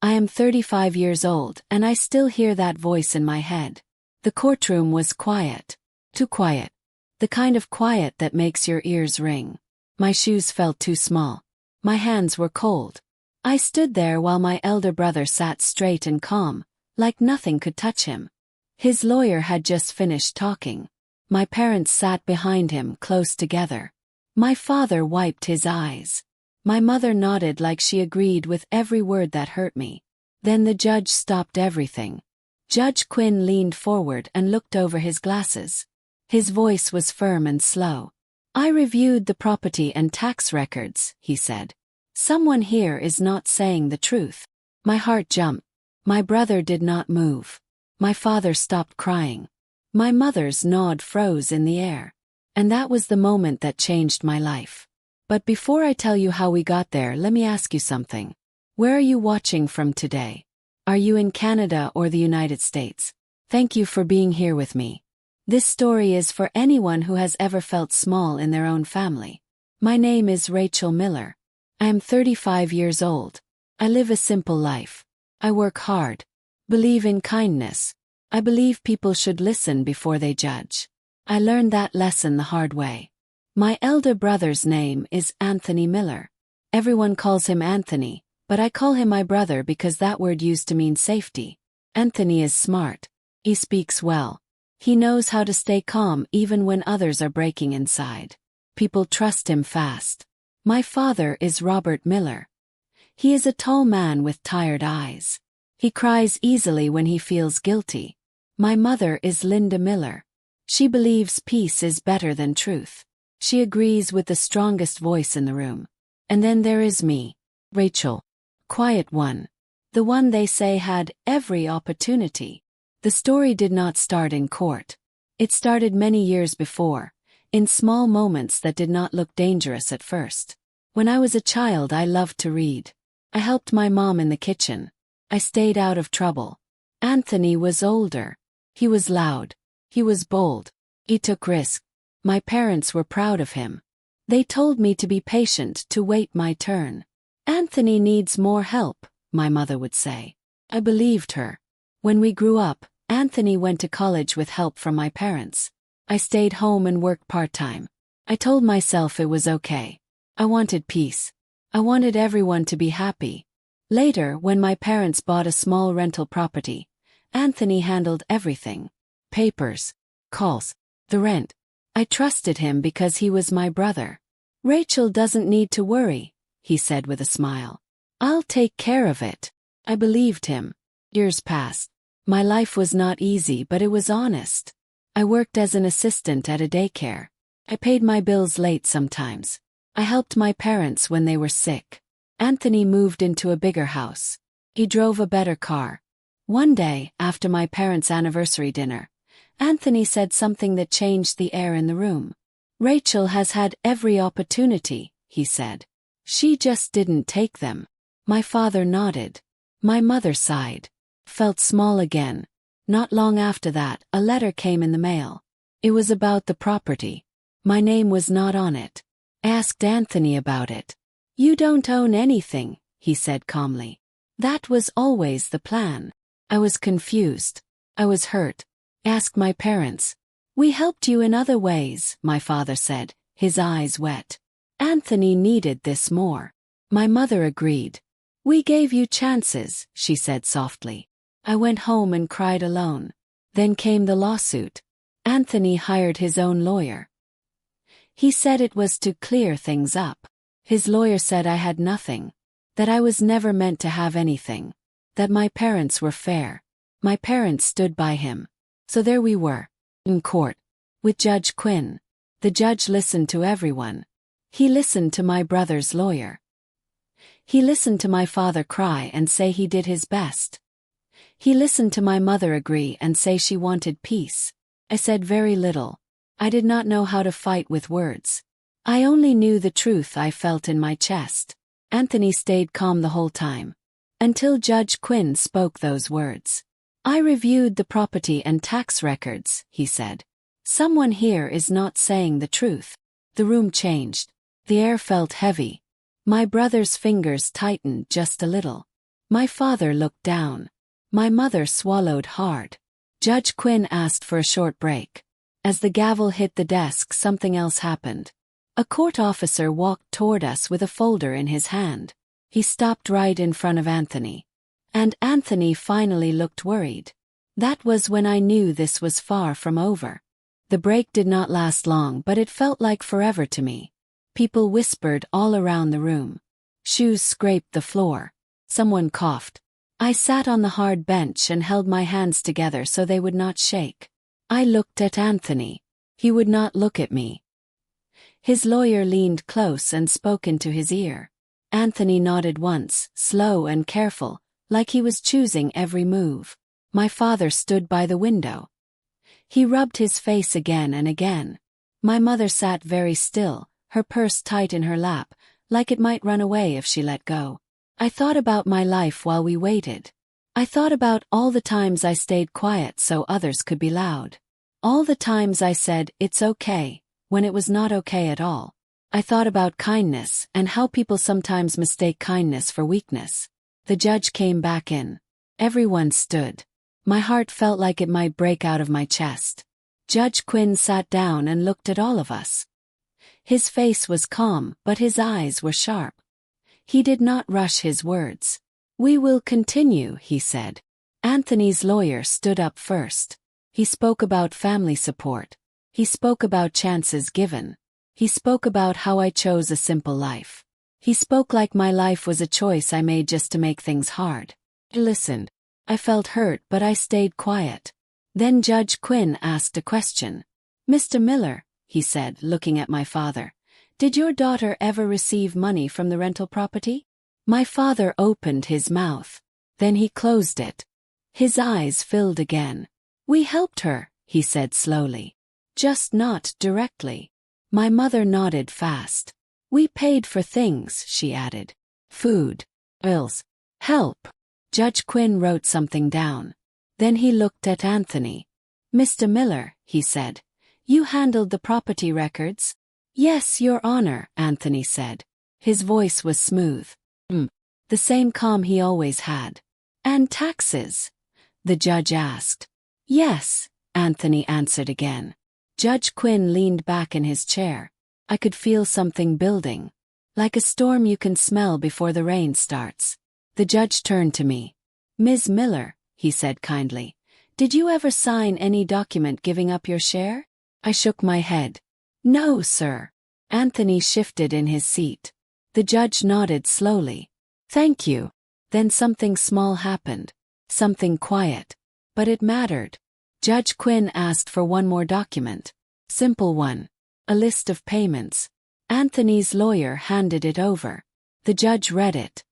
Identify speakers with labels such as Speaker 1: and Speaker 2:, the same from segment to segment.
Speaker 1: I am 35 years old and I still hear that voice in my head. The courtroom was quiet. Too quiet. The kind of quiet that makes your ears ring. My shoes felt too small. My hands were cold. I stood there while my elder brother sat straight and calm, like nothing could touch him. His lawyer had just finished talking. My parents sat behind him, close together. My father wiped his eyes. My mother nodded like she agreed with every word that hurt me. Then the judge stopped everything. Judge Quinn leaned forward and looked over his glasses. His voice was firm and slow. I reviewed the property and tax records, he said. Someone here is not saying the truth. My heart jumped. My brother did not move. My father stopped crying. My mother's nod froze in the air. And that was the moment that changed my life. But before I tell you how we got there, let me ask you something. Where are you watching from today? Are you in Canada or the United States? Thank you for being here with me. This story is for anyone who has ever felt small in their own family. My name is Rachel Miller. I am 35 years old. I live a simple life. I work hard. Believe in kindness. I believe people should listen before they judge. I learned that lesson the hard way. My elder brother's name is Anthony Miller. Everyone calls him Anthony, but I call him my brother because that word used to mean safety. Anthony is smart. He speaks well. He knows how to stay calm even when others are breaking inside. People trust him fast. My father is Robert Miller. He is a tall man with tired eyes. He cries easily when he feels guilty. My mother is Linda Miller. She believes peace is better than truth. She agrees with the strongest voice in the room. And then there is me, Rachel. Quiet one. The one they say had every opportunity. The story did not start in court. It started many years before, in small moments that did not look dangerous at first. When I was a child, I loved to read. I helped my mom in the kitchen. I stayed out of trouble. Anthony was older. He was loud. He was bold. He took risks. My parents were proud of him. They told me to be patient, to wait my turn. Anthony needs more help, my mother would say. I believed her. When we grew up, Anthony went to college with help from my parents. I stayed home and worked part-time. I told myself it was okay. I wanted peace. I wanted everyone to be happy. Later, when my parents bought a small rental property, Anthony handled everything. Papers, calls, the rent. I trusted him because he was my brother. Rachel doesn't need to worry, he said with a smile. I'll take care of it. I believed him. Years passed. My life was not easy, but it was honest. I worked as an assistant at a daycare. I paid my bills late sometimes. I helped my parents when they were sick. Anthony moved into a bigger house. He drove a better car. One day, after my parents' anniversary dinner, Anthony said something that changed the air in the room. Rachel has had every opportunity, he said. She just didn't take them. My father nodded. My mother sighed. Felt small again. Not long after that, a letter came in the mail. It was about the property. My name was not on it. I asked Anthony about it. You don't own anything, he said calmly. That was always the plan. I was confused. I was hurt. I asked my parents. We helped you in other ways, my father said, his eyes wet. Anthony needed this more. My mother agreed. We gave you chances, she said softly. I went home and cried alone. Then came the lawsuit. Anthony hired his own lawyer. He said it was to clear things up. His lawyer said I had nothing. That I was never meant to have anything. That my parents were fair. My parents stood by him. So there we were. In court. With Judge Quinn. The judge listened to everyone. He listened to my brother's lawyer. He listened to my father cry and say he did his best. He listened to my mother agree and say she wanted peace. I said very little. I did not know how to fight with words. I only knew the truth I felt in my chest. Anthony stayed calm the whole time. Until Judge Quinn spoke those words. I reviewed the property and tax records, he said. Someone here is not saying the truth. The room changed. The air felt heavy. My brother's fingers tightened just a little. My father looked down. My mother swallowed hard. Judge Quinn asked for a short break. As the gavel hit the desk, something else happened. A court officer walked toward us with a folder in his hand. He stopped right in front of Anthony. And Anthony finally looked worried. That was when I knew this was far from over. The break did not last long, but it felt like forever to me. People whispered all around the room. Shoes scraped the floor. Someone coughed. I sat on the hard bench and held my hands together so they would not shake. I looked at Anthony. He would not look at me. His lawyer leaned close and spoke into his ear. Anthony nodded once, slow and careful, like he was choosing every move. My father stood by the window. He rubbed his face again and again. My mother sat very still, her purse tight in her lap, like it might run away if she let go. I thought about my life while we waited. I thought about all the times I stayed quiet so others could be loud. All the times I said, "It's okay," when it was not okay at all. I thought about kindness and how people sometimes mistake kindness for weakness. The judge came back in. Everyone stood. My heart felt like it might break out of my chest. Judge Quinn sat down and looked at all of us. His face was calm, but his eyes were sharp. He did not rush his words. "We will continue," he said. Anthony's lawyer stood up first. He spoke about family support. He spoke about chances given. He spoke about how I chose a simple life. He spoke like my life was a choice I made just to make things hard. I listened. I felt hurt, but I stayed quiet. Then Judge Quinn asked a question. "Mr. Miller," he said, looking at my father, "did your daughter ever receive money from the rental property?" My father opened his mouth. Then he closed it. His eyes filled again. "We helped her," he said slowly. "Just not directly." My mother nodded fast. "We paid for things," she added. "Food, bills, help." Judge Quinn wrote something down. Then he looked at Anthony. "Mr. Miller," he said, "you handled the property records?" "Yes, Your Honor," Anthony said. His voice was smooth. The same calm he always had. "And taxes?" the judge asked. "Yes," Anthony answered again. Judge Quinn leaned back in his chair. I could feel something building. Like a storm you can smell before the rain starts. The judge turned to me. "Ms. Miller," he said kindly, "did you ever sign any document giving up your share?" I shook my head. "No, sir." Anthony shifted in his seat. The judge nodded slowly. "Thank you." Then something small happened. Something quiet. But it mattered. Judge Quinn asked for one more document. Simple one. A list of payments. Anthony's lawyer handed it over. The judge read it.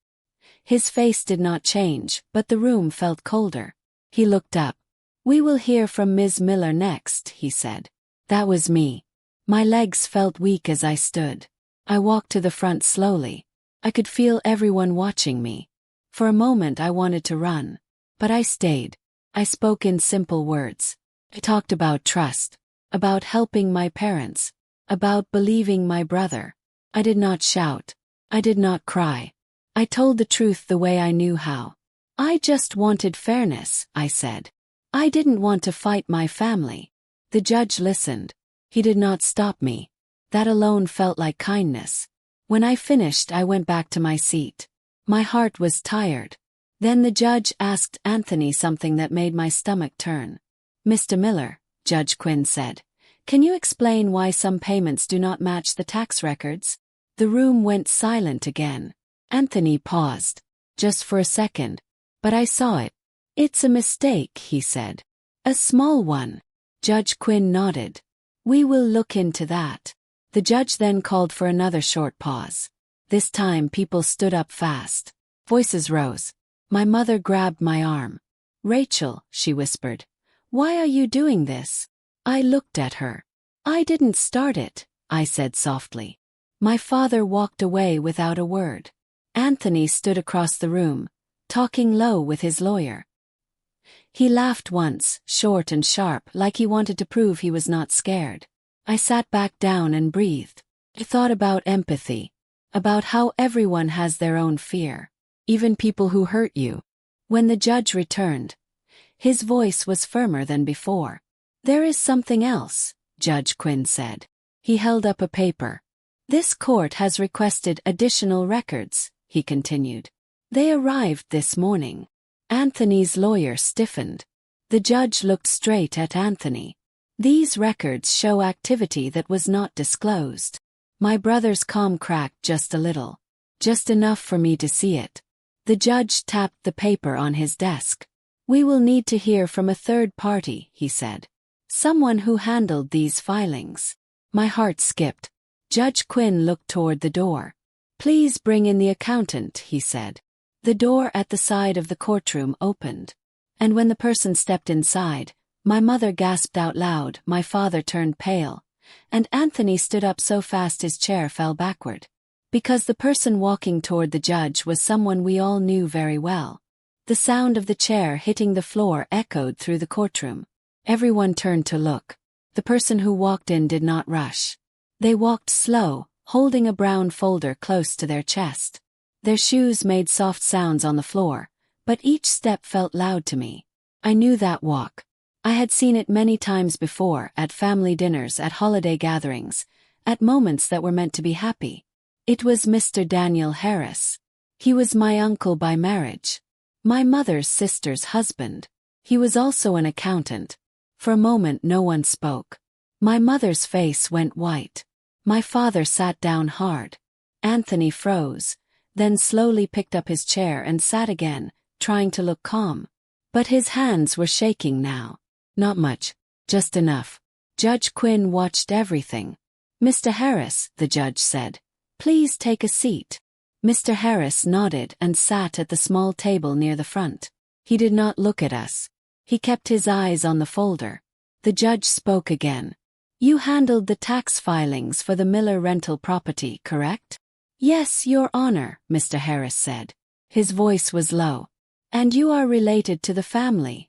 Speaker 1: His face did not change, but the room felt colder. He looked up. "We will hear from Ms. Miller next," he said. That was me. My legs felt weak as I stood. I walked to the front slowly. I could feel everyone watching me. For a moment I wanted to run. But I stayed. I spoke in simple words. I talked about trust. About helping my parents. About believing my brother. I did not shout. I did not cry. I told the truth the way I knew how. I just wanted fairness, I said. I didn't want to fight my family. The judge listened. He did not stop me. That alone felt like kindness. When I finished, I went back to my seat. My heart was tired. Then the judge asked Anthony something that made my stomach turn. "Mr. Miller," Judge Quinn said, "can you explain why some payments do not match the tax records?" The room went silent again. Anthony paused. Just for a second. But I saw it. "It's a mistake," he said. "A small one." Judge Quinn nodded. "We will look into that." The judge then called for another short pause. This time people stood up fast. Voices rose. My mother grabbed my arm. "Rachel," she whispered, "why are you doing this?" I looked at her. "I didn't start it," I said softly. My father walked away without a word. Anthony stood across the room, talking low with his lawyer. He laughed once, short and sharp, like he wanted to prove he was not scared. I sat back down and breathed. I thought about empathy. About how everyone has their own fear. even people who hurt you. When the judge returned, his voice was firmer than before. There is something else, Judge Quinn said. He held up a paper. This court has requested additional records, he continued. They arrived this morning. Anthony's lawyer stiffened. The judge looked straight at Anthony. These records show activity that was not disclosed. My brother's calm cracked just a little. Just enough for me to see it. The judge tapped the paper on his desk. We will need to hear from a third party, he said. Someone who handled these filings. My heart skipped. Judge Quinn looked toward the door. Please bring in the accountant, he said. The door at the side of the courtroom opened. And when the person stepped inside, my mother gasped out loud, my father turned pale, and Anthony stood up so fast his chair fell backward. Because the person walking toward the judge was someone we all knew very well. The sound of the chair hitting the floor echoed through the courtroom. Everyone turned to look. The person who walked in did not rush. They walked slow, holding a brown folder close to their chest. Their shoes made soft sounds on the floor, but each step felt loud to me. I knew that walk. I had seen it many times before, at family dinners, at holiday gatherings, at moments that were meant to be happy. It was Mr. Daniel Harris. He was my uncle by marriage. My mother's sister's husband. He was also an accountant. For a moment no one spoke. My mother's face went white. My father sat down hard. Anthony froze, then slowly picked up his chair and sat again, trying to look calm. But his hands were shaking now. Not much, just enough. Judge Quinn watched everything. Mr. Harris, the judge said, please take a seat. Mr. Harris nodded and sat at the small table near the front. He did not look at us. He kept his eyes on the folder. The judge spoke again. You handled the tax filings for the Miller rental property, correct? Yes, Your Honor, Mr. Harris said. His voice was low. And you are related to the family?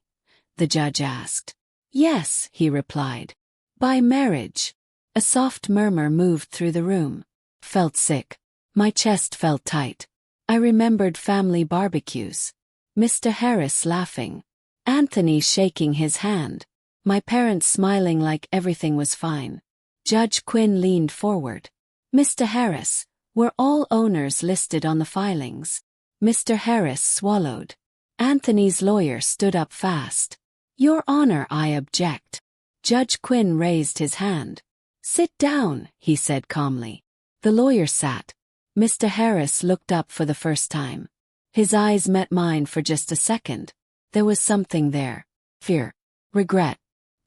Speaker 1: The judge asked. Yes, he replied. By marriage. A soft murmur moved through the room. Felt sick. My chest felt tight. I remembered family barbecues. Mr. Harris laughing. Anthony shaking his hand. My parents smiling like everything was fine. Judge Quinn leaned forward. Mr. Harris, were all owners listed on the filings? Mr. Harris swallowed. Anthony's lawyer stood up fast. Your Honor, I object. Judge Quinn raised his hand. Sit down, he said calmly. The lawyer sat. Mr. Harris looked up for the first time. His eyes met mine for just a second. There was something there. Fear. Regret.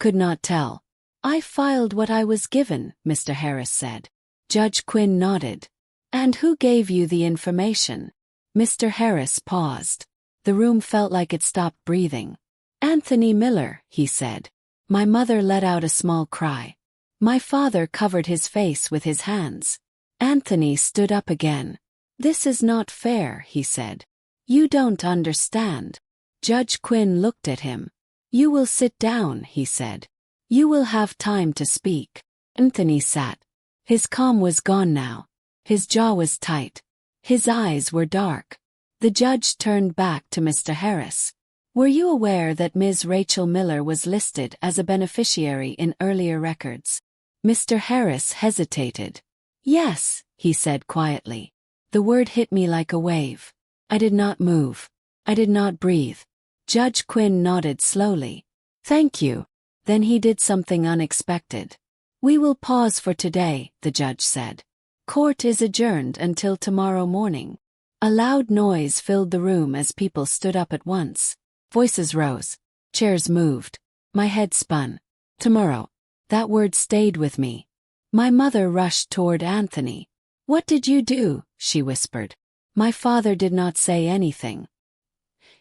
Speaker 1: Could not tell. I filed what I was given, Mr. Harris said. Judge Quinn nodded. And who gave you the information? Mr. Harris paused. The room felt like it stopped breathing. Anthony Miller, he said. My mother let out a small cry. My father covered his face with his hands. Anthony stood up again. This is not fair, he said. You don't understand. Judge Quinn looked at him. You will sit down, he said. You will have time to speak. Anthony sat. His calm was gone now. His jaw was tight. His eyes were dark. The judge turned back to Mr. Harris. Were you aware that Ms. Rachel Miller was listed as a beneficiary in earlier records? Mr. Harris hesitated. Yes, he said quietly. The word hit me like a wave. I did not move. I did not breathe. Judge Quinn nodded slowly. Thank you. Then he did something unexpected. We will pause for today, the judge said. Court is adjourned until tomorrow morning. A loud noise filled the room as people stood up at once. Voices rose. Chairs moved. My head spun. Tomorrow. That word stayed with me. My mother rushed toward Anthony. What did you do? She whispered. My father did not say anything.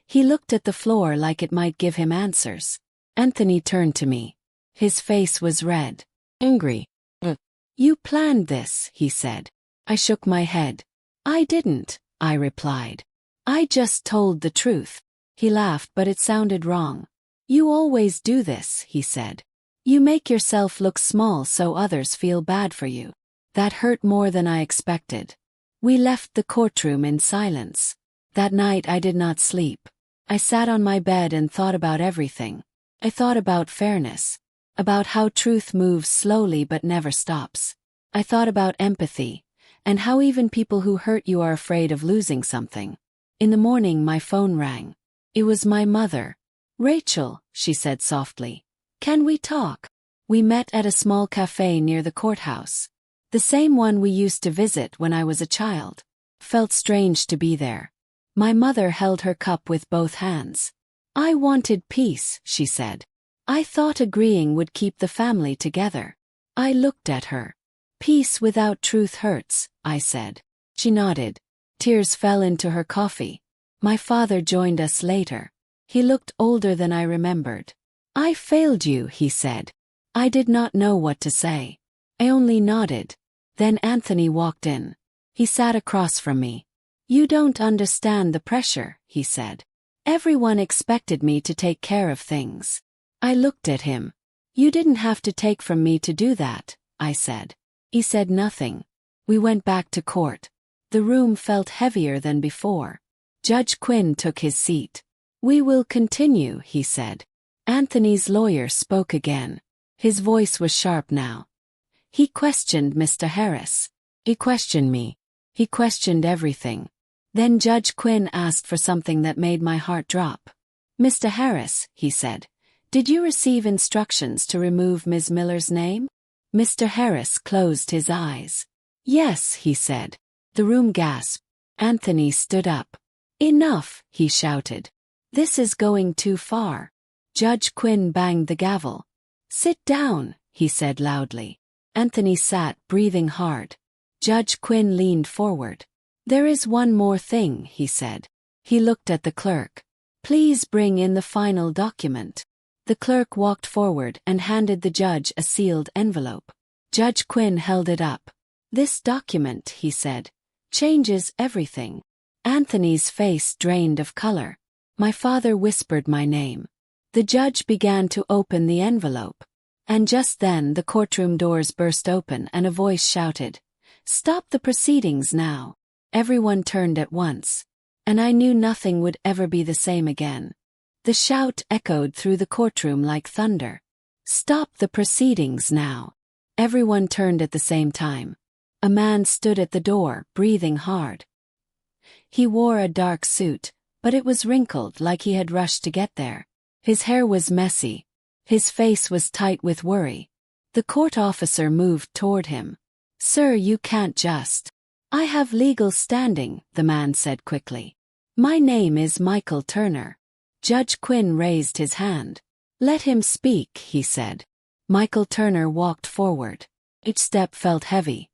Speaker 1: He looked at the floor like it might give him answers. Anthony turned to me. His face was red. Angry. You planned this, he said. I shook my head. I didn't, I replied. I just told the truth. He laughed, but it sounded wrong. You always do this, he said. You make yourself look small so others feel bad for you. That hurt more than I expected. We left the courtroom in silence. That night I did not sleep. I sat on my bed and thought about everything. I thought about fairness. About how truth moves slowly but never stops. I thought about empathy, and how even people who hurt you are afraid of losing something. In the morning my phone rang. It was my mother. "Rachel," she said softly. "Can we talk?" We met at a small cafe near the courthouse. The same one we used to visit when I was a child. Felt strange to be there. My mother held her cup with both hands. "I wanted peace," she said. "I thought agreeing would keep the family together." I looked at her. "Peace without truth hurts," I said. She nodded. Tears fell into her coffee. My father joined us later. He looked older than I remembered. "I failed you," he said. I did not know what to say. I only nodded. Then Anthony walked in. He sat across from me. "You don't understand the pressure," he said. "Everyone expected me to take care of things." I looked at him. "You didn't have to take from me to do that," I said. He said nothing. We went back to court. The room felt heavier than before. Judge Quinn took his seat. "We will continue," he said. Anthony's lawyer spoke again. His voice was sharp now. "He questioned Mr. Harris. He questioned me. He questioned everything." Then Judge Quinn asked for something that made my heart drop. "Mr. Harris," he said, "did you receive instructions to remove Ms. Miller's name?" Mr. Harris closed his eyes. "Yes," he said. The room gasped. Anthony stood up. "Enough," he shouted. "This is going too far." Judge Quinn banged the gavel. "Sit down," he said loudly. Anthony sat, breathing hard. Judge Quinn leaned forward. "There is one more thing," he said. He looked at the clerk. "Please bring in the final document." The clerk walked forward and handed the judge a sealed envelope. Judge Quinn held it up. "This document," he said, "changes everything." Anthony's face drained of color. My father whispered my name. The judge began to open the envelope. And just then the courtroom doors burst open and a voice shouted, "Stop the proceedings now." Everyone turned at once. And I knew nothing would ever be the same again. The shout echoed through the courtroom like thunder. "Stop the proceedings now." Everyone turned at the same time. A man stood at the door, breathing hard. He wore a dark suit, but it was wrinkled like he had rushed to get there. His hair was messy. His face was tight with worry. The court officer moved toward him. "Sir, you can't just." "I have legal standing," the man said quickly. "My name is Michael Turner." Judge Quinn raised his hand. "Let him speak," he said. Michael Turner walked forward. Each step felt heavy.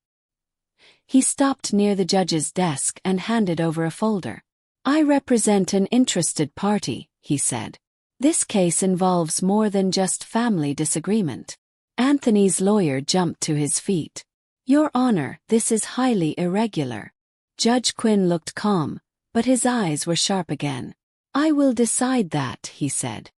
Speaker 1: He stopped near the judge's desk and handed over a folder. "I represent an interested party," he said. "This case involves more than just family disagreement." Anthony's lawyer jumped to his feet. "Your Honor, this is highly irregular." Judge Quinn looked calm, but his eyes were sharp again. "I will decide that," he said.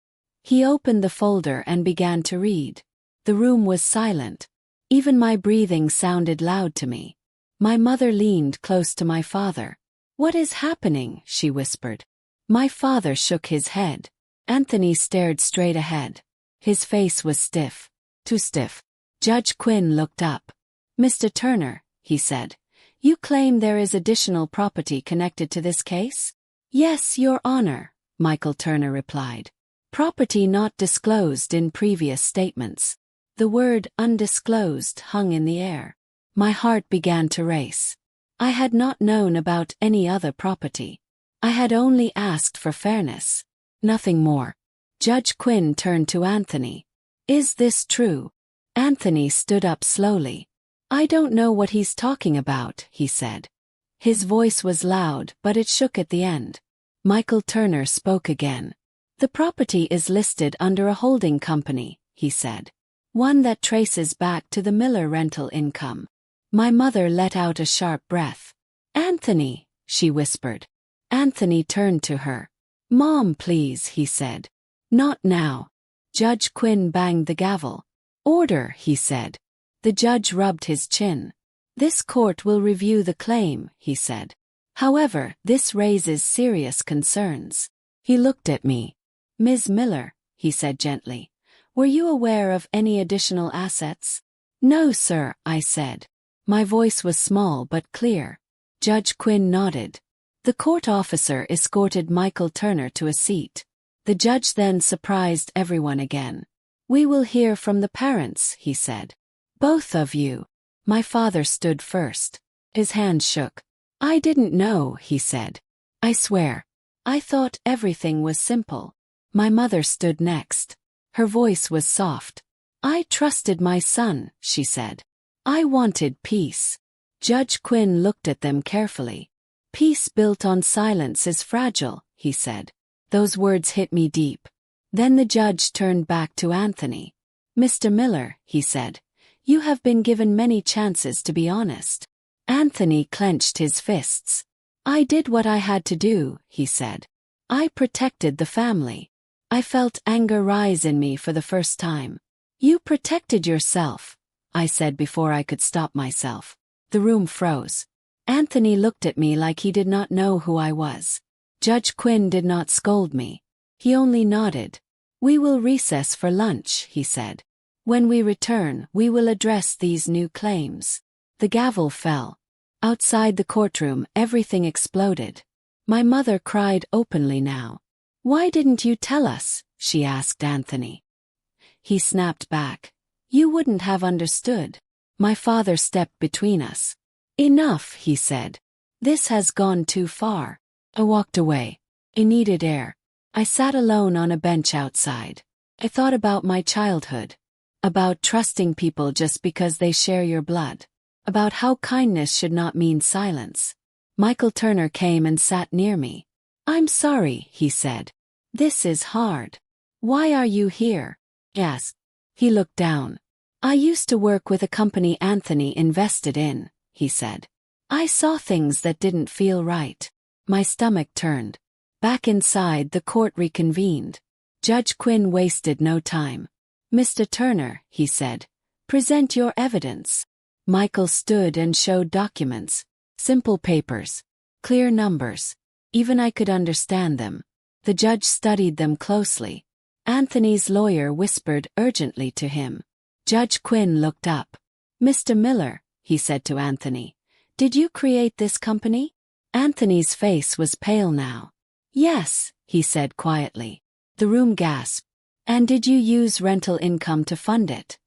Speaker 1: He opened the folder and began to read. The room was silent. Even my breathing sounded loud to me. My mother leaned close to my father. "What is happening?" she whispered. My father shook his head. Anthony stared straight ahead. His face was stiff. Too stiff. Judge Quinn looked up. "Mr. Turner," he said, "you claim there is additional property connected to this case?" "Yes, Your Honor," Michael Turner replied. "Property not disclosed in previous statements." The word undisclosed hung in the air. My heart began to race. I had not known about any other property. I had only asked for fairness. Nothing more. Judge Quinn turned to Anthony. "Is this true?" Anthony stood up slowly. "I don't know what he's talking about," he said. His voice was loud, but it shook at the end. Michael Turner spoke again. "The property is listed under a holding company," he said. "One that traces back to the Miller rental income." My mother let out a sharp breath. "Anthony," she whispered. Anthony turned to her. "Mom, please," he said. "Not now." Judge Quinn banged the gavel. "Order," he said. The judge rubbed his chin. "This court will review the claim," he said. However, this raises serious concerns. He looked at me. Ms. Miller, he said gently, were you aware of any additional assets? No, sir, I said. My voice was small but clear. Judge Quinn nodded. The court officer escorted Michael Turner to a seat. The judge then surprised everyone again. We will hear from the parents, he said. Both of you. My father stood first. His hand shook. I didn't know, he said. I swear. I thought everything was simple. My mother stood next. Her voice was soft. I trusted my son, she said. I wanted peace. Judge Quinn looked at them carefully. Peace built on silence is fragile, he said. Those words hit me deep. Then the judge turned back to Anthony. Mr. Miller, he said, you have been given many chances to be honest. Anthony clenched his fists. I did what I had to do, he said. I protected the family. I felt anger rise in me for the first time. You protected yourself, I said before I could stop myself. The room froze. Anthony looked at me like he did not know who I was. Judge Quinn did not scold me. He only nodded. We will recess for lunch, he said. When we return, we will address these new claims. The gavel fell. Outside the courtroom, everything exploded. My mother cried openly now. Why didn't you tell us? She asked Anthony. He snapped back. You wouldn't have understood. My father stepped between us. Enough, he said. This has gone too far. I walked away. I needed air. I sat alone on a bench outside. I thought about my childhood. About trusting people just because they share your blood. About how kindness should not mean silence. Michael Turner came and sat near me. I'm sorry, he said. This is hard. Why are you here? Yes. He looked down. I used to work with a company Anthony invested in, he said. I saw things that didn't feel right. My stomach turned. Back inside, the court reconvened. Judge Quinn wasted no time. Mr. Turner, he said, present your evidence. Michael stood and showed documents. Simple papers. Clear numbers. Even I could understand them. The judge studied them closely. Anthony's lawyer whispered urgently to him. Judge Quinn looked up. Mr. Miller, he said to Anthony, did you create this company? Anthony's face was pale now. Yes, he said quietly. The room gasped. And did you use rental income to fund it?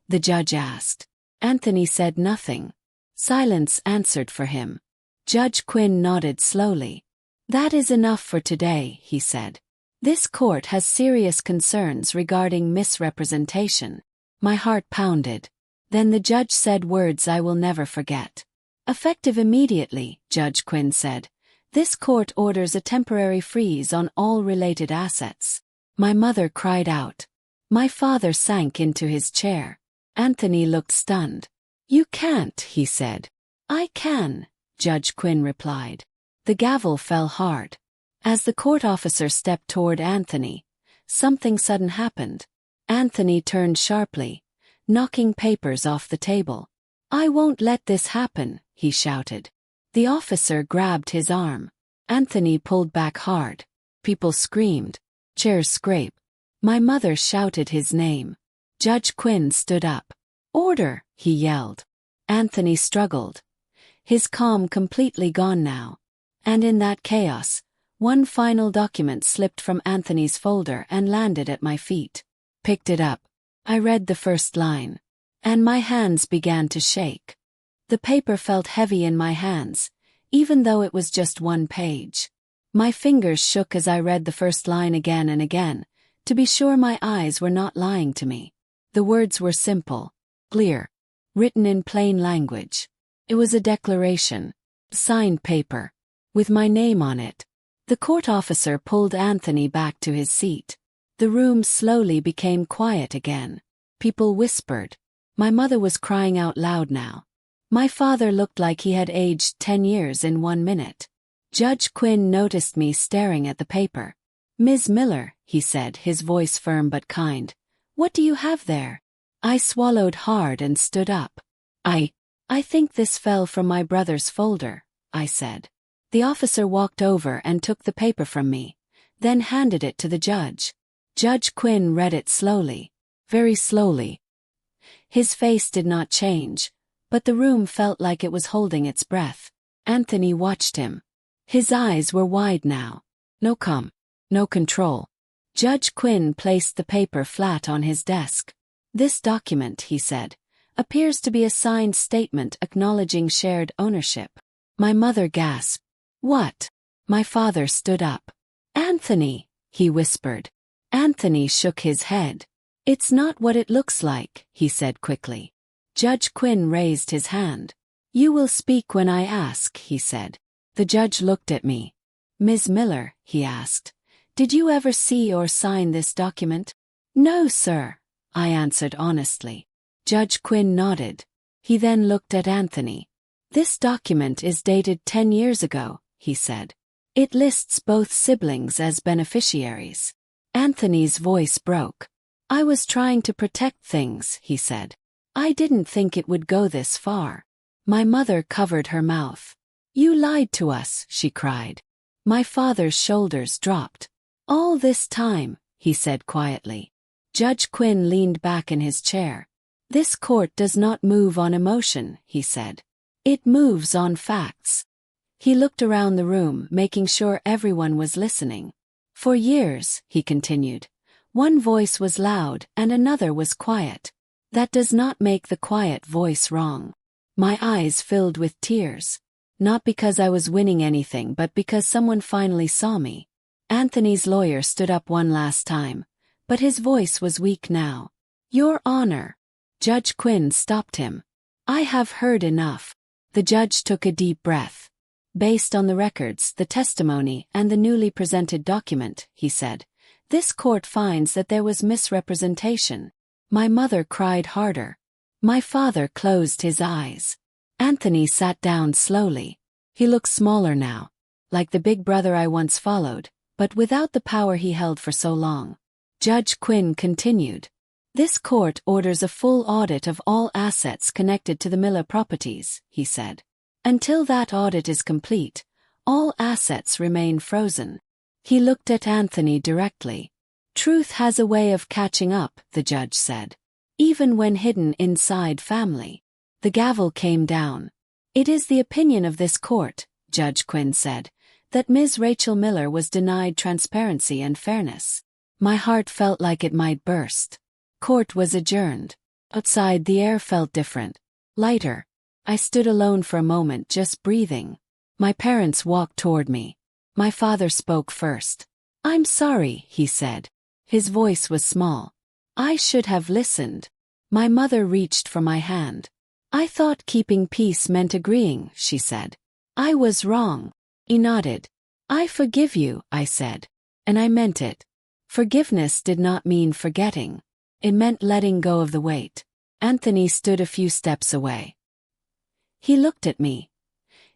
Speaker 1: The judge asked. Anthony said nothing. Silence answered for him. Judge Quinn nodded slowly. That is enough for today, he said. This court has serious concerns regarding misrepresentation. My heart pounded. Then the judge said words I will never forget. Effective immediately, Judge Quinn said. This court orders a temporary freeze on all related assets. My mother cried out. My father sank into his chair. Anthony looked stunned. You can't, he said. I can, Judge Quinn replied. The gavel fell hard. As the court officer stepped toward Anthony, something sudden happened. Anthony turned sharply, knocking papers off the table. I won't let this happen, he shouted. The officer grabbed his arm. Anthony pulled back hard. People screamed. Chairs scraped. My mother shouted his name. Judge Quinn stood up. Order, he yelled. Anthony struggled. His calm completely gone now. And in that chaos, one final document slipped from Anthony's folder and landed at my feet. Picked it up. I read the first line. And my hands began to shake. The paper felt heavy in my hands, even though it was just one page. My fingers shook as I read the first line again and again, to be sure my eyes were not lying to me. The words were simple, clear, written in plain language. It was a declaration, signed paper, with my name on it. The court officer pulled Anthony back to his seat. The room slowly became quiet again. People whispered. My mother was crying out loud now. My father looked like he had aged 10 years in 1 minute. Judge Quinn noticed me staring at the paper. Ms. Miller, he said, his voice firm but kind. What do you have there? I swallowed hard and stood up. I think this fell from my brother's folder, I said. The officer walked over and took the paper from me, then handed it to the judge. Judge Quinn read it slowly, very slowly. His face did not change, but the room felt like it was holding its breath. Anthony watched him. His eyes were wide now. No control. Judge Quinn placed the paper flat on his desk. This document, he said, appears to be a signed statement acknowledging shared ownership. My mother gasped. What? My father stood up. Anthony, he whispered. Anthony shook his head. It's not what it looks like, he said quickly. Judge Quinn raised his hand. You will speak when I ask, he said. The judge looked at me. Ms. Miller, he asked, did you ever see or sign this document? No, sir, I answered honestly. Judge Quinn nodded. He then looked at Anthony. This document is dated 10 years ago, he said. It lists both siblings as beneficiaries. Anthony's voice broke. I was trying to protect things, he said. I didn't think it would go this far. My mother covered her mouth. You lied to us, she cried. My father's shoulders dropped. All this time, he said quietly. Judge Quinn leaned back in his chair. This court does not move on emotion, he said. It moves on facts. He looked around the room, making sure everyone was listening. For years, he continued, one voice was loud and another was quiet. That does not make the quiet voice wrong. My eyes filled with tears. Not because I was winning anything but because someone finally saw me. Anthony's lawyer stood up one last time, but his voice was weak now. Your Honor. Judge Quinn stopped him. I have heard enough. The judge took a deep breath. Based on the records, the testimony, and the newly presented document, he said, this court finds that there was misrepresentation. My mother cried harder. My father closed his eyes. Anthony sat down slowly. He looked smaller now, like the big brother I once followed, but without the power he held for so long. Judge Quinn continued. This court orders a full audit of all assets connected to the Miller properties, he said. Until that audit is complete, all assets remain frozen. He looked at Anthony directly. Truth has a way of catching up, the judge said. Even when hidden inside family. The gavel came down. It is the opinion of this court, Judge Quinn said, that Ms. Rachel Miller was denied transparency and fairness. My heart felt like it might burst. Court was adjourned. Outside the air felt different. Lighter. I stood alone for a moment, just breathing. My parents walked toward me. My father spoke first. I'm sorry, he said. His voice was small. I should have listened. My mother reached for my hand. I thought keeping peace meant agreeing, she said. I was wrong. He nodded. I forgive you, I said. And I meant it. Forgiveness did not mean forgetting. It meant letting go of the weight. Anthony stood a few steps away. He looked at me.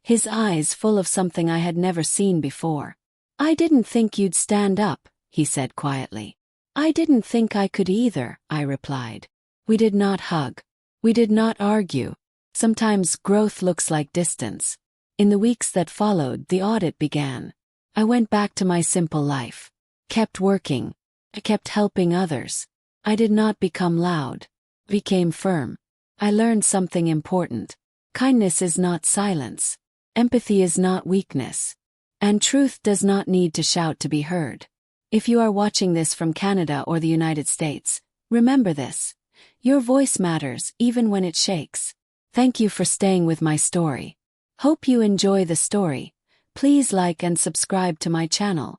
Speaker 1: His eyes full of something I had never seen before. I didn't think you'd stand up, he said quietly. I didn't think I could either, I replied. We did not hug. We did not argue. Sometimes growth looks like distance. In the weeks that followed, the audit began. I went back to my simple life. Kept working. I kept helping others. I did not become loud. Became firm. I learned something important. Kindness is not silence. Empathy is not weakness. And truth does not need to shout to be heard. If you are watching this from Canada or the United States, remember this. Your voice matters even when it shakes. Thank you for staying with my story. Hope you enjoy the story. Please like and subscribe to my channel.